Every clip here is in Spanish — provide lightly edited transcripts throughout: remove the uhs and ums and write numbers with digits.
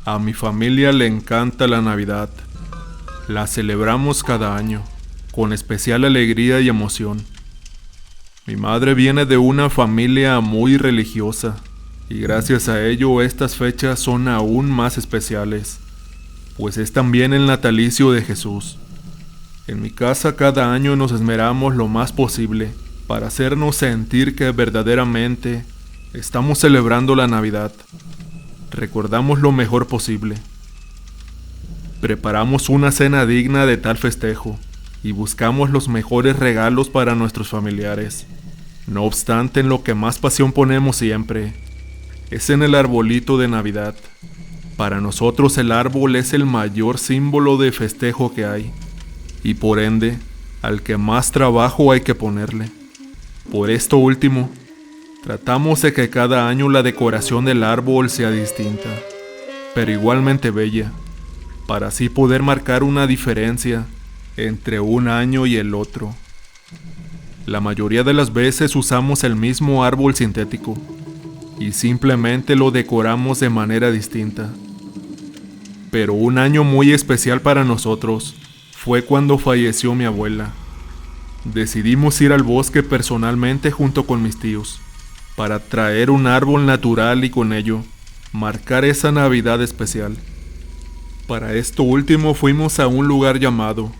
A mi familia le encanta la Navidad. La celebramos cada año, con especial alegría y emoción. Mi madre viene de una familia muy religiosa, y gracias a ello estas fechas son aún más especiales, pues es también el natalicio de Jesús. En mi casa cada año nos esmeramos lo más posible para hacernos sentir que verdaderamente estamos celebrando la Navidad. Recordamos lo mejor posible. Preparamos una cena digna de tal festejo y buscamos los mejores regalos para nuestros familiares. No obstante, en lo que más pasión ponemos siempre es en el arbolito de Navidad. Para nosotros el árbol es el mayor símbolo de festejo que hay, y por ende, al que más trabajo hay que ponerle. Por esto último, tratamos de que cada año la decoración del árbol sea distinta, pero igualmente bella, para así poder marcar una diferencia entre un año y el otro. La mayoría de las veces usamos el mismo árbol sintético y simplemente lo decoramos de manera distinta. Pero un año muy especial para nosotros fue cuando falleció mi abuela. Decidimos ir al bosque personalmente junto con mis tíos para traer un árbol natural y con ello marcar esa Navidad especial. Para esto último fuimos a un lugar llamado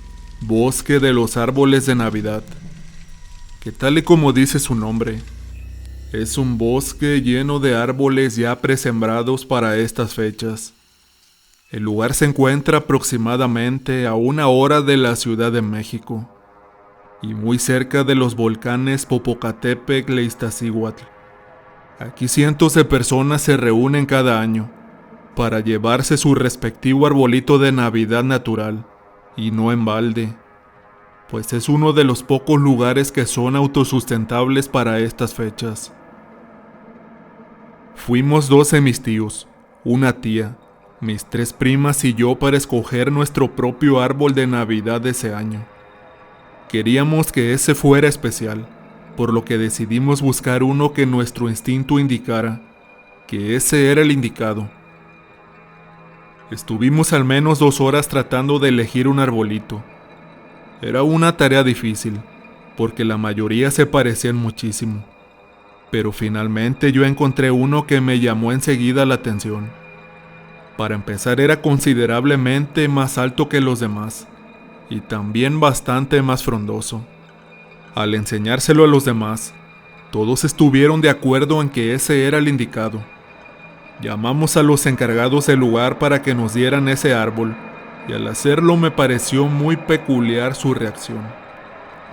Bosque de los Árboles de Navidad, que tal y como dice su nombre, es un bosque lleno de árboles ya presembrados para estas fechas. El lugar se encuentra aproximadamente a 1 hora de la Ciudad de México y muy cerca de los volcanes Popocatépetl e Iztaccíhuatl. Aquí cientos de personas se reúnen cada año para llevarse su respectivo arbolito de Navidad natural y no en balde, pues es uno de los pocos lugares que son autosustentables para estas fechas. Fuimos 12 mis tíos, una tía, mis 3 primas y yo para escoger nuestro propio árbol de Navidad de ese año. Queríamos que ese fuera especial, por lo que decidimos buscar uno que nuestro instinto indicara que ese era el indicado. Estuvimos al menos 2 horas tratando de elegir un arbolito. Era una tarea difícil, porque la mayoría se parecían muchísimo, pero finalmente yo encontré uno que me llamó enseguida la atención. Para empezar, era considerablemente más alto que los demás, y también bastante más frondoso. Al enseñárselo a los demás, todos estuvieron de acuerdo en que ese era el indicado. Llamamos a los encargados del lugar para que nos dieran ese árbol, y al hacerlo me pareció muy peculiar su reacción,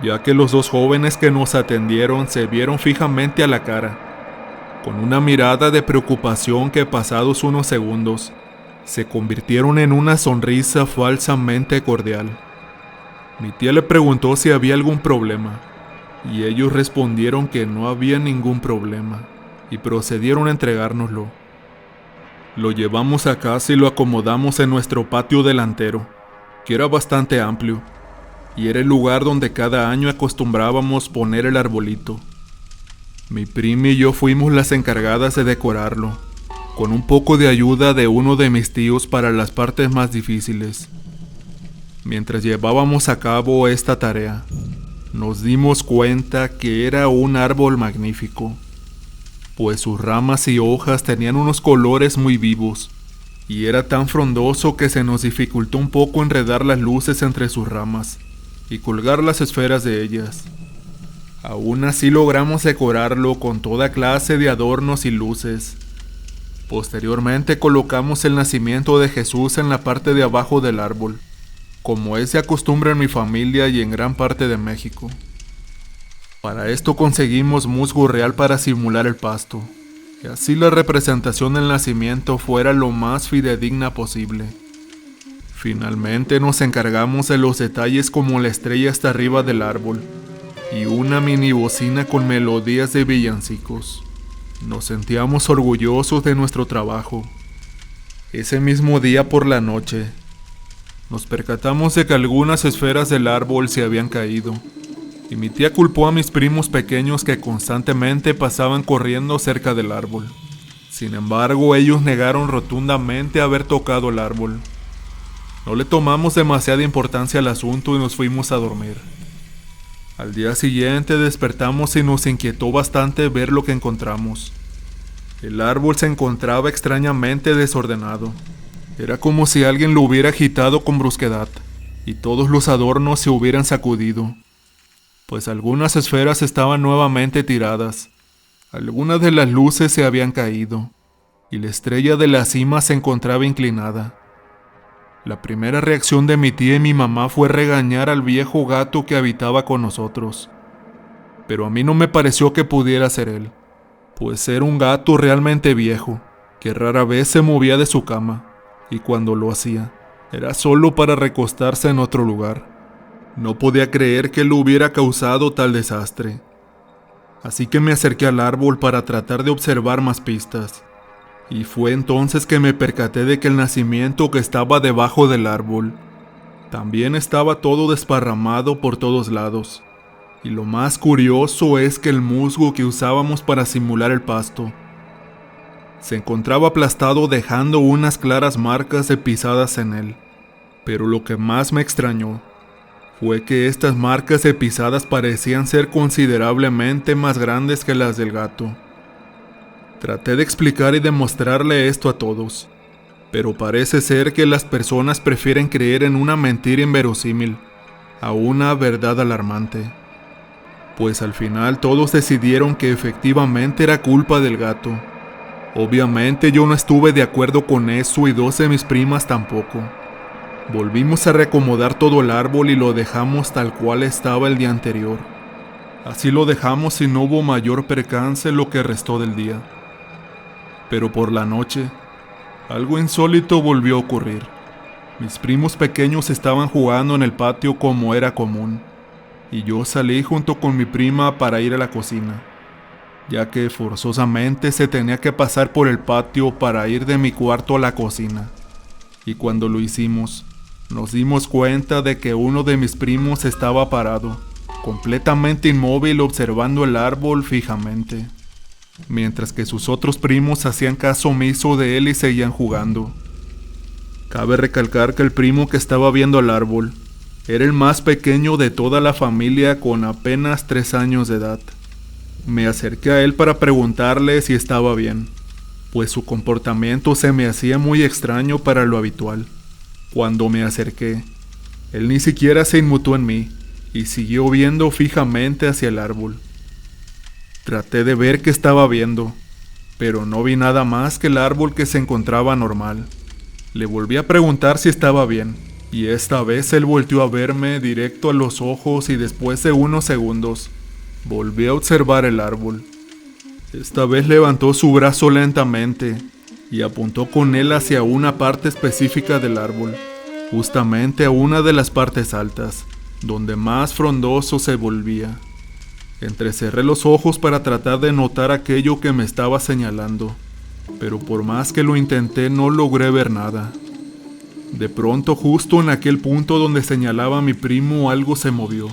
ya que los 2 jóvenes que nos atendieron se vieron fijamente a la cara, con una mirada de preocupación que pasados unos segundos, se convirtieron en una sonrisa falsamente cordial. Mi tía le preguntó si había algún problema, y ellos respondieron que no había ningún problema, y procedieron a entregárnoslo. Lo llevamos a casa y lo acomodamos en nuestro patio delantero, que era bastante amplio, y era el lugar donde cada año acostumbrábamos poner el arbolito. Mi prima y yo fuimos las encargadas de decorarlo, con un poco de ayuda de uno de mis tíos para las partes más difíciles. Mientras llevábamos a cabo esta tarea, nos dimos cuenta que era un árbol magnífico, pues sus ramas y hojas tenían unos colores muy vivos, y era tan frondoso que se nos dificultó un poco enredar las luces entre sus ramas y colgar las esferas de ellas. Aún así logramos decorarlo con toda clase de adornos y luces. Posteriormente colocamos el nacimiento de Jesús en la parte de abajo del árbol, como es de costumbre en mi familia y en gran parte de México. Para esto conseguimos musgo real para simular el pasto, y así la representación del nacimiento fuera lo más fidedigna posible. Finalmente nos encargamos de los detalles como la estrella hasta arriba del árbol, y una mini bocina con melodías de villancicos. Nos sentíamos orgullosos de nuestro trabajo. Ese mismo día por la noche, nos percatamos de que algunas esferas del árbol se habían caído, y mi tía culpó a mis primos pequeños que constantemente pasaban corriendo cerca del árbol. Sin embargo, ellos negaron rotundamente haber tocado el árbol. No le tomamos demasiada importancia al asunto y nos fuimos a dormir. Al día siguiente despertamos y nos inquietó bastante ver lo que encontramos. El árbol se encontraba extrañamente desordenado. Era como si alguien lo hubiera agitado con brusquedad, y todos los adornos se hubieran sacudido, pues algunas esferas estaban nuevamente tiradas, algunas de las luces se habían caído, y la estrella de la cima se encontraba inclinada. La primera reacción de mi tía y mi mamá fue regañar al viejo gato que habitaba con nosotros, pero a mí no me pareció que pudiera ser él, pues era un gato realmente viejo, que rara vez se movía de su cama, y cuando lo hacía, era solo para recostarse en otro lugar. No podía creer que lo hubiera causado tal desastre, así que me acerqué al árbol para tratar de observar más pistas. Y fue entonces que me percaté de que el nacimiento que estaba debajo del árbol también estaba todo desparramado por todos lados. Y lo más curioso es que el musgo que usábamos para simular el pasto se encontraba aplastado, dejando unas claras marcas de pisadas en él. Pero lo que más me extrañó fue que estas marcas de pisadas parecían ser considerablemente más grandes que las del gato. Traté de explicar y demostrarle esto a todos, pero parece ser que las personas prefieren creer en una mentira inverosímil a una verdad alarmante, pues al final todos decidieron que efectivamente era culpa del gato. Obviamente yo no estuve de acuerdo con eso y dos de mis primas tampoco. Volvimos a reacomodar todo el árbol y lo dejamos tal cual estaba el día anterior. Así lo dejamos y no hubo mayor percance lo que restó del día. Pero por la noche, algo insólito volvió a ocurrir. Mis primos pequeños estaban jugando en el patio como era común, y yo salí junto con mi prima para ir a la cocina, ya que forzosamente se tenía que pasar por el patio para ir de mi cuarto a la cocina. Y cuando lo hicimos, nos dimos cuenta de que uno de mis primos estaba parado, completamente inmóvil, observando el árbol fijamente, mientras que sus otros primos hacían caso omiso de él y seguían jugando. Cabe recalcar que el primo que estaba viendo el árbol era el más pequeño de toda la familia, con apenas 3 años de edad. Me acerqué a él para preguntarle si estaba bien, pues su comportamiento se me hacía muy extraño para lo habitual. Cuando me acerqué, él ni siquiera se inmutó en mí y siguió viendo fijamente hacia el árbol. Traté de ver qué estaba viendo, pero no vi nada más que el árbol, que se encontraba normal. Le volví a preguntar si estaba bien, y esta vez él volteó a verme directo a los ojos y después de unos segundos, volví a observar el árbol. Esta vez levantó su brazo lentamente y apuntó con él hacia una parte específica del árbol, justamente a una de las partes altas, donde más frondoso se volvía. Entrecerré los ojos para tratar de notar aquello que me estaba señalando, pero por más que lo intenté no logré ver nada. De pronto, justo en aquel punto donde señalaba a mi primo, algo se movió,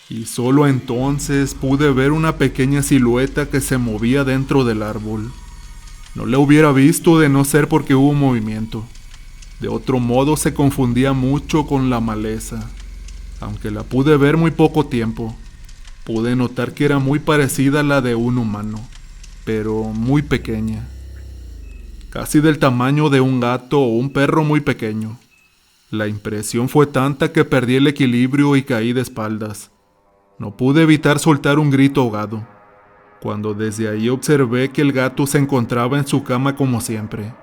y solo entonces pude ver una pequeña silueta que se movía dentro del árbol. No la hubiera visto de no ser porque hubo movimiento. De otro modo se confundía mucho con la maleza. Aunque la pude ver muy poco tiempo, pude notar que era muy parecida a la de un humano, pero muy pequeña, casi del tamaño de un gato o un perro muy pequeño. La impresión fue tanta que perdí el equilibrio y caí de espaldas. No pude evitar soltar un grito ahogado, cuando desde ahí observé que el gato se encontraba en su cama como siempre.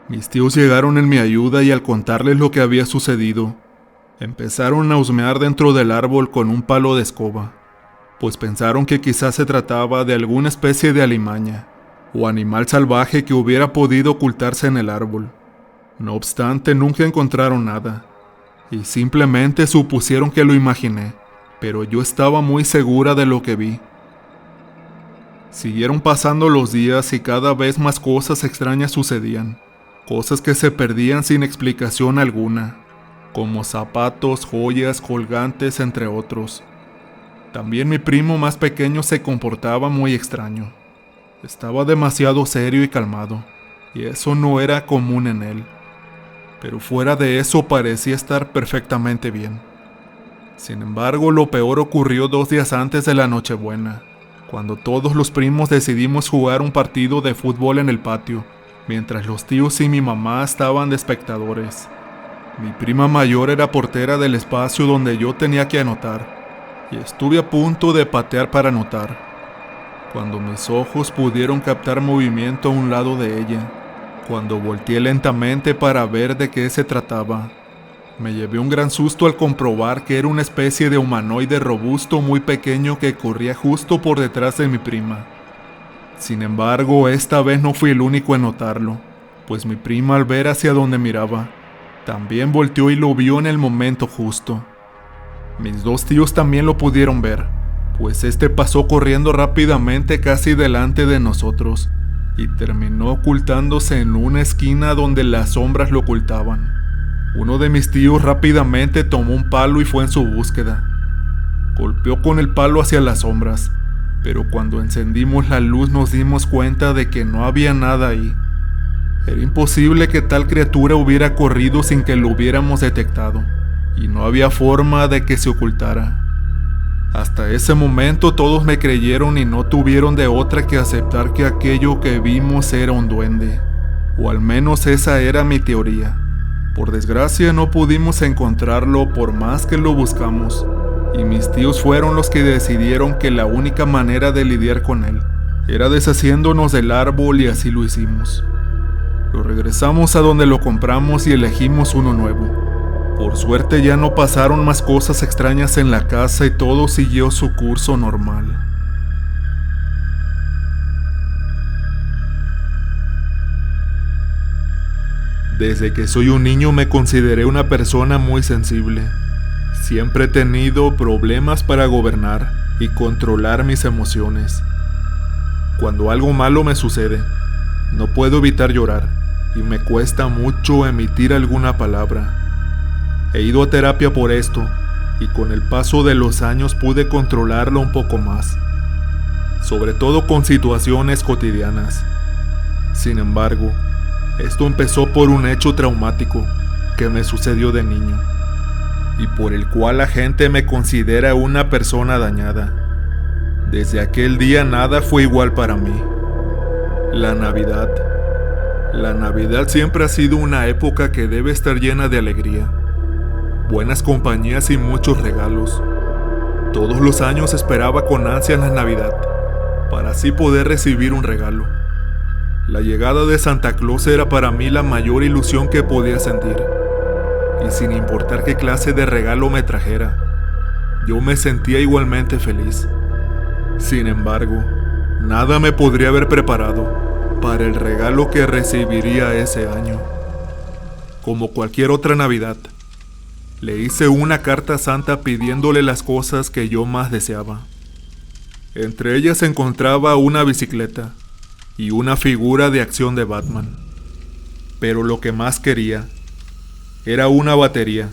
Mis tíos llegaron en mi ayuda y al contarles lo que había sucedido, empezaron a husmear dentro del árbol con un palo de escoba, pues pensaron que quizás se trataba de alguna especie de alimaña o animal salvaje que hubiera podido ocultarse en el árbol. No obstante, nunca encontraron nada, y simplemente supusieron que lo imaginé, pero yo estaba muy segura de lo que vi. Siguieron pasando los días y cada vez más cosas extrañas sucedían, cosas que se perdían sin explicación alguna. como zapatos, joyas, colgantes, entre otros. También mi primo más pequeño se comportaba muy extraño. Estaba demasiado serio y calmado, y eso no era común en él. Pero fuera de eso parecía estar perfectamente bien. Sin embargo, lo peor ocurrió 2 días antes de la Nochebuena, cuando todos los primos decidimos jugar un partido de fútbol en el patio, mientras los tíos y mi mamá estaban de espectadores. Mi prima mayor era portera del espacio donde yo tenía que anotar, y estuve a punto de patear para anotar, cuando mis ojos pudieron captar movimiento a un lado de ella. Cuando volteé lentamente para ver de qué se trataba, me llevé un gran susto al comprobar que era una especie de humanoide robusto muy pequeño que corría justo por detrás de mi prima. Sin embargo, esta vez no fui el único en notarlo, pues mi prima, al ver hacia donde miraba, también volteó y lo vio en el momento justo. Mis 2 tíos también lo pudieron ver, pues este pasó corriendo rápidamente casi delante de nosotros y terminó ocultándose en una esquina donde las sombras lo ocultaban. Uno de mis tíos rápidamente tomó un palo y fue en su búsqueda. Golpeó con el palo hacia las sombras, pero cuando encendimos la luz nos dimos cuenta de que no había nada ahí. Era imposible que tal criatura hubiera corrido sin que lo hubiéramos detectado, y no había forma de que se ocultara. Hasta ese momento todos me creyeron y no tuvieron de otra que aceptar que aquello que vimos era un duende, o al menos esa era mi teoría. Por desgracia no pudimos encontrarlo por más que lo buscamos, y mis tíos fueron los que decidieron que la única manera de lidiar con él era deshaciéndonos del árbol, y así lo hicimos. Lo regresamos a donde lo compramos y elegimos uno nuevo. Por suerte ya no pasaron más cosas extrañas en la casa y todo siguió su curso normal. Desde que soy un niño me consideré una persona muy sensible. Siempre he tenido problemas para gobernar y controlar mis emociones. Cuando algo malo me sucede, no puedo evitar llorar y me cuesta mucho emitir alguna palabra. He ido a terapia por esto, y con el paso de los años pude controlarlo un poco más, sobre todo con situaciones cotidianas. Sin embargo, esto empezó por un hecho traumático que me sucedió de niño, y por el cual la gente me considera una persona dañada. Desde aquel día nada fue igual para mí. La Navidad. La Navidad siempre ha sido una época que debe estar llena de alegría, buenas compañías y muchos regalos. Todos los años esperaba con ansias la Navidad, para así poder recibir un regalo. La llegada de Santa Claus era para mí la mayor ilusión que podía sentir, y sin importar qué clase de regalo me trajera, yo me sentía igualmente feliz. Sin embargo, nada me podría haber preparado para el regalo que recibiría ese año. Como cualquier otra Navidad, le hice una carta a Santa pidiéndole las cosas que yo más deseaba. Entre ellas se encontraba una bicicleta y una figura de acción de Batman. Pero lo que más quería era una batería,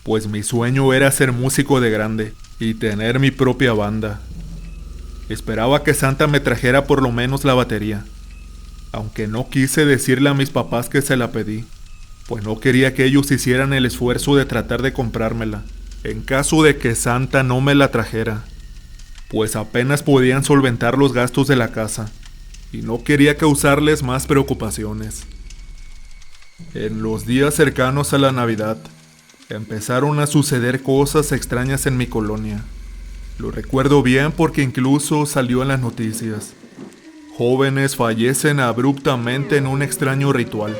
pues mi sueño era ser músico de grande y tener mi propia banda. Esperaba que Santa me trajera por lo menos la batería, aunque no quise decirle a mis papás que se la pedí, pues no quería que ellos hicieran el esfuerzo de tratar de comprármela, en caso de que Santa no me la trajera, pues apenas podían solventar los gastos de la casa, y no quería causarles más preocupaciones. En los días cercanos a la Navidad, empezaron a suceder cosas extrañas en mi colonia. Lo recuerdo bien porque incluso salió en las noticias. Jóvenes fallecen abruptamente en un extraño ritual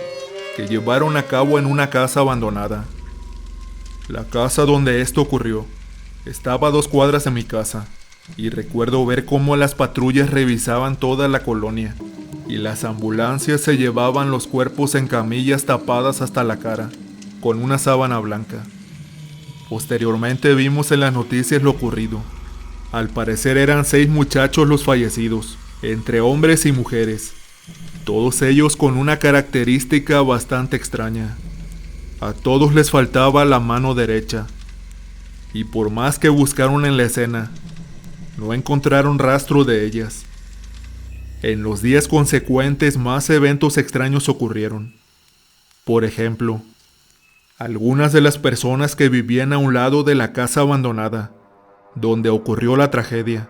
que llevaron a cabo en una casa abandonada. La casa donde esto ocurrió estaba a 2 cuadras de mi casa, y recuerdo ver cómo las patrullas revisaban toda la colonia, y las ambulancias se llevaban los cuerpos en camillas tapadas hasta la cara, con una sábana blanca. Posteriormente vimos en las noticias lo ocurrido. Al parecer eran 6 muchachos los fallecidos, entre hombres y mujeres, todos ellos con una característica bastante extraña. A todos les faltaba la mano derecha, y por más que buscaron en la escena, no encontraron rastro de ellas. En los días consecuentes más eventos extraños ocurrieron. Por ejemplo, algunas de las personas que vivían a un lado de la casa abandonada, donde ocurrió la tragedia,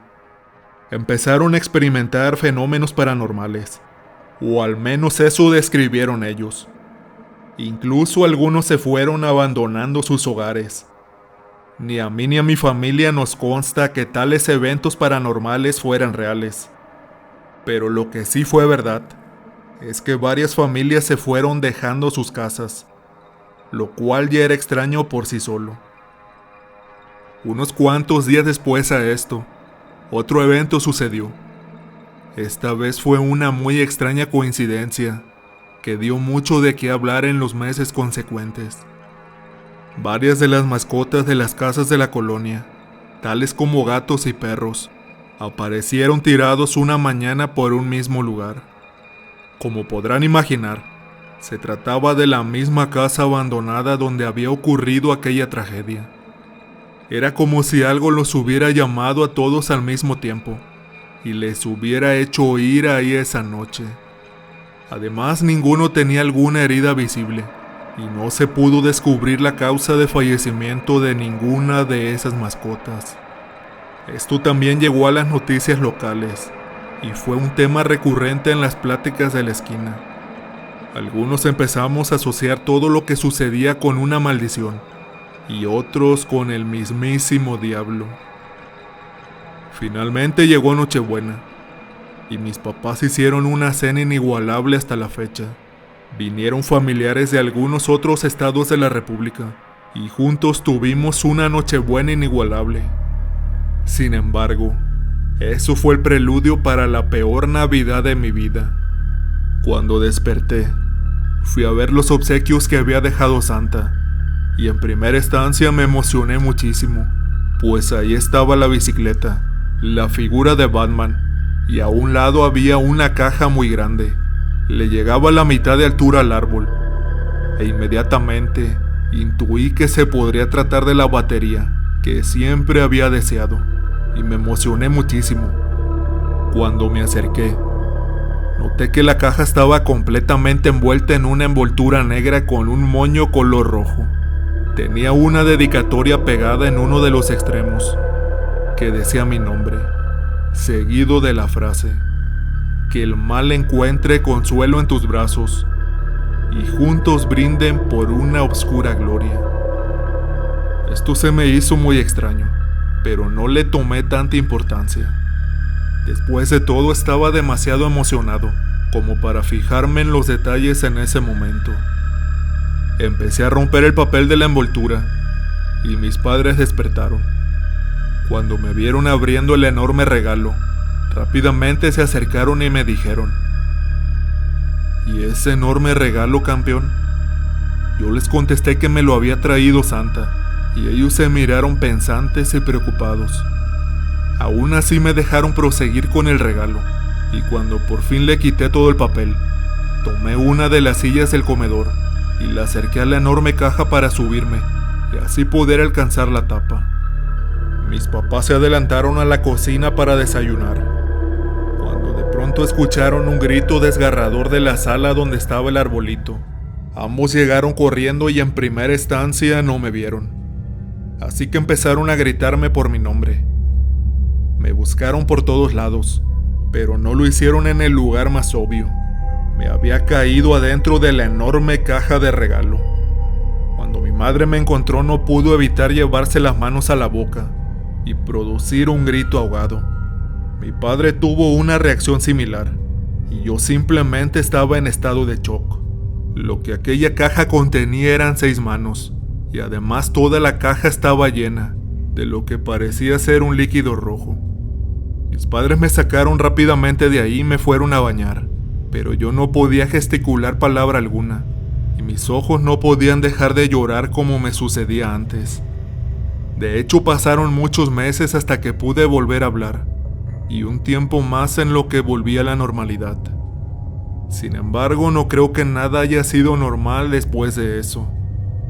empezaron a experimentar fenómenos paranormales, o al menos eso describieron ellos. Incluso algunos se fueron abandonando sus hogares. Ni a mí ni a mi familia nos consta que tales eventos paranormales fueran reales. Pero lo que sí fue verdad es que varias familias se fueron dejando sus casas, lo cual ya era extraño por sí solo. Unos cuantos días después a esto, otro evento sucedió. Esta vez fue una muy extraña coincidencia que dio mucho de qué hablar en los meses consecuentes. Varias de las mascotas de las casas de la colonia, tales como gatos y perros, aparecieron tirados una mañana por un mismo lugar. Como podrán imaginar, se trataba de la misma casa abandonada donde había ocurrido aquella tragedia. Era como si algo los hubiera llamado a todos al mismo tiempo y les hubiera hecho ir ahí esa noche. Además, ninguno tenía alguna herida visible y no se pudo descubrir la causa de fallecimiento de ninguna de esas mascotas. Esto también llegó a las noticias locales y fue un tema recurrente en las pláticas de la esquina. Algunos empezamos a asociar todo lo que sucedía con una maldición y otros con el mismísimo diablo. Finalmente llegó Nochebuena y mis papás hicieron una cena inigualable hasta la fecha. Vinieron familiares de algunos otros estados de la República y juntos tuvimos una Nochebuena inigualable. Sin embargo, eso fue el preludio para la peor Navidad de mi vida. Cuando desperté, fui a ver los obsequios que había dejado Santa, y en primera instancia me emocioné muchísimo, pues ahí estaba la bicicleta, la figura de Batman, y a un lado había una caja muy grande. Le llegaba a la mitad de altura al árbol, e inmediatamente intuí que se podría tratar de la batería que siempre había deseado, y me emocioné muchísimo. Cuando me acerqué, noté que la caja estaba completamente envuelta en una envoltura negra con un moño color rojo. Tenía una dedicatoria pegada en uno de los extremos, que decía mi nombre, seguido de la frase: que el mal encuentre consuelo en tus brazos, y juntos brinden por una oscura gloria. Esto se me hizo muy extraño, pero no le tomé tanta importancia. Después de todo, estaba demasiado emocionado como para fijarme en los detalles en ese momento. Empecé a romper el papel de la envoltura y mis padres despertaron. Cuando me vieron abriendo el enorme regalo, rápidamente se acercaron y me dijeron: ¿y ese enorme regalo, campeón? Yo les contesté que me lo había traído Santa, y ellos se miraron pensantes y preocupados. Aún así me dejaron proseguir con el regalo, y cuando por fin le quité todo el papel, tomé una de las sillas del comedor y la acerqué a la enorme caja para subirme y así poder alcanzar la tapa. Mis papás se adelantaron a la cocina para desayunar, cuando de pronto escucharon un grito desgarrador de la sala donde estaba el arbolito. Ambos llegaron corriendo y en primera instancia no me vieron, así que empezaron a gritarme por mi nombre. Me buscaron por todos lados, pero no lo hicieron en el lugar más obvio. Me había caído adentro de la enorme caja de regalo. Cuando mi madre me encontró, no pudo evitar llevarse las manos a la boca y producir un grito ahogado. Mi padre tuvo una reacción similar, y yo simplemente estaba en estado de shock. Lo que aquella caja contenía eran 6 manos, y además toda la caja estaba llena de lo que parecía ser un líquido rojo. Mis padres me sacaron rápidamente de ahí y me fueron a bañar, pero yo no podía gesticular palabra alguna, y mis ojos no podían dejar de llorar como me sucedía antes. De hecho, pasaron muchos meses hasta que pude volver a hablar, y un tiempo más en lo que volví a la normalidad. Sin embargo, no creo que nada haya sido normal después de eso.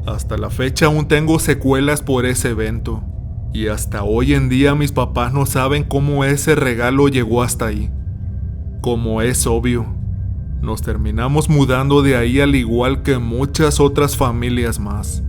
Hasta la fecha aún tengo secuelas por ese evento, y hasta hoy en día mis papás no saben cómo ese regalo llegó hasta ahí. Como es obvio, nos terminamos mudando de ahí al igual que muchas otras familias más.